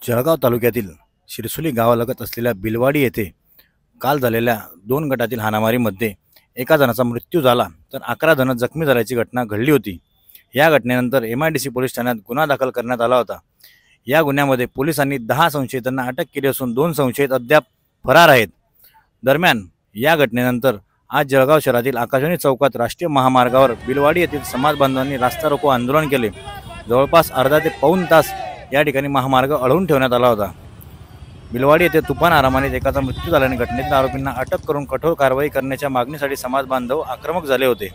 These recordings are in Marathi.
जळगाव तालुक्यातील शिरसोली गावालगत असलेल्या बिलवाडी येथे काल झालेल्या 2 गटातील हाणामारीमध्ये एका जणाचा मृत्यू झाला तर 11 जण जखमी झाल्याची घटना घडली होती। या घटनेनंतर MIDC पोलीस ठाण्यात गुन्हा दाखल करण्यात आला होता। या गुन्ह्यामध्ये पोलिसांनी 10 संशयितांना अटक केली असून 2 संशयित अद्याप फरार आहेत। दरम्यान या घटनेनंतर आज जळगाव शहरातील आकाशवाणी चौकात राष्ट्रीय महामार्गावर बिलवाडी येथील समाज बांधवांनी रास्ता रोको आंदोलन केले। जवळपास अर्धा ते पाऊण तास या ठिकाणी महामार्ग अडवून ठेवण्यात आला होता। बिलवाडी येथे तुफान आरामारीत एकाचा मृत्यू झाल्याने घटनेतील आरोपींना अटक करून कठोर कारवाई करण्याच्या मागणीसाठी समाज बांधव आक्रमक झाले होते।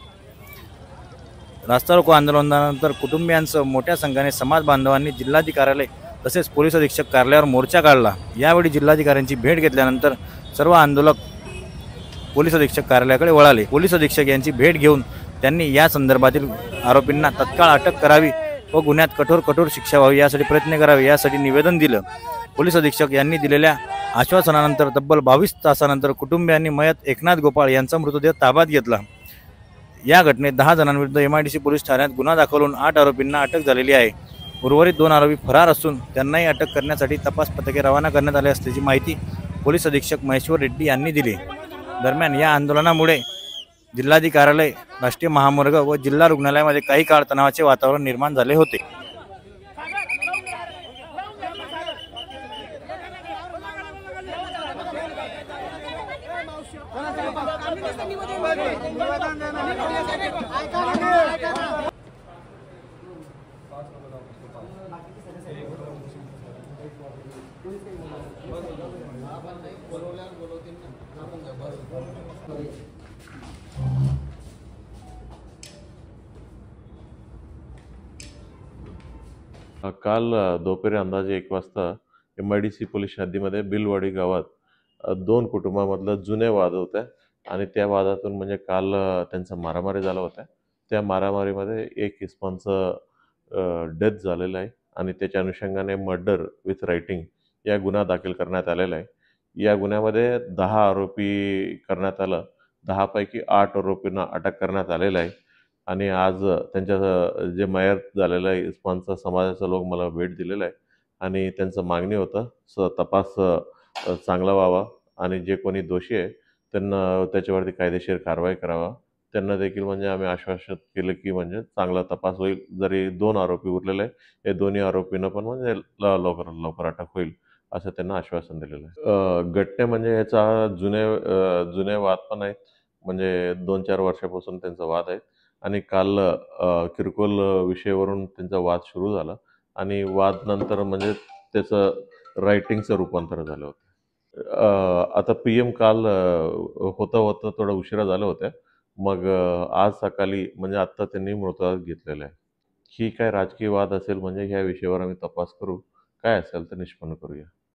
रास्ता रोको आंदोलनानंतर कुटुंबियांसह मोठ्या संख्येने समाज बांधवांनी जिल्हाधिकारी कार्यालय तसेच पोलीस अधीक्षक कार्यालयावर मोर्चा काढला। यावेळी जिल्हाधिकाऱ्यांची भेट घेतल्यानंतर सर्व आंदोलक पोलीस अधीक्षक कार्यालयाकडे वळाले। पोलीस अधीक्षक यांची भेट घेऊन त्यांनी या संदर्भातील आरोपींना तत्काळ अटक करावी व गुन्ह्यात कठोर शिक्षा व्हावी यासाठी प्रयत्न करावे यासाठी निवेदन दिलं। पोलीस अधीक्षक यांनी दिलेल्या आश्वासनानंतर तब्बल 22 तासानंतर कुटुंबियांनी मयत एकनाथ गोपाळ यांचा मृतदेह ताब्यात घेतला। या घटनेत 10 जणांविरुद्ध MIDC पोलीस ठाण्यात गुन्हा दाखल होऊन 8 आरोपींना अटक झालेली आहे। उर्वरित 2 आरोपी फरार असून त्यांनाही अटक करण्यासाठी तपास पथके रवाना करण्यात आले असल्याची माहिती पोलीस अधीक्षक महेश्वर रेड्डी यांनी दिली। दरम्यान या आंदोलनामुळे जिल्हाधिकारी कार्यालय, राष्ट्रीय महामार्ग व जिल्हा रुग्णालयामध्ये काही काळ तणावाचे वातावरण निर्माण झाले होते। काल दुपारी अंदाजे 1 वाजता MIDC पोलीस हद्दीमध्ये बिलवाडी गावात 2 कुटुंबामधलं जुने वाद होते आणि त्या वादातून म्हणजे काल त्यांचा मारामारी झाला होता। त्या मारामारीमध्ये एक इस्मानचं डेथ झालेलं आहे आणि त्याच्या अनुषंगाने मर्डर विथ रायटिंग या गुन्हा दाखल करण्यात आलेला आहे। या गुन्ह्यामध्ये 10 आरोपी करण्यात आलं। 10 पैकी 8 आरोपींना अटक करण्यात आलेलं आहे आणि आज त्यांच्या जे मयत झालेलं आहे इस्मानचा समाजाचा लोक मला भेट दिलेला आहे आणि त्यांचं मागणी होतं तपास चांगला व्हावा आणि जे कोणी दोषी आहे त्यांना त्याच्यावरती कायदेशीर कारवाई करावा। त्यांना देखील म्हणजे आम्ही आश्वासित केलं की म्हणजे चांगला तपास होईल। जरी 2 आरोपी उरलेले आहे, हे दोन्ही आरोपींना पण म्हणजे लवकर अटक होईल असं त्यांना आश्वासन दिलेलं आहे। घटने म्हणजे याचा जुने वाद पण आहेत, म्हणजे 2-4 वर्षापासून त्यांचा वाद आहे आणि काल किरकोळ विषयावरून त्यांचा वाद सुरू झाला आणि वाद नंतर म्हणजे त्याचं रायटिंगचं रूपांतर झालं होतं। आता PM काल होता थोडा उशिरा झाला होता, मग आज सकाळी म्हणजे आत्ता त्यांनी मृतदेह घेतलेला आहे। ही काय राजकीय वाद असेल म्हणजे ह्या विषयावर आम्ही तपास करू, काय असेल तर निष्पन्न करूया।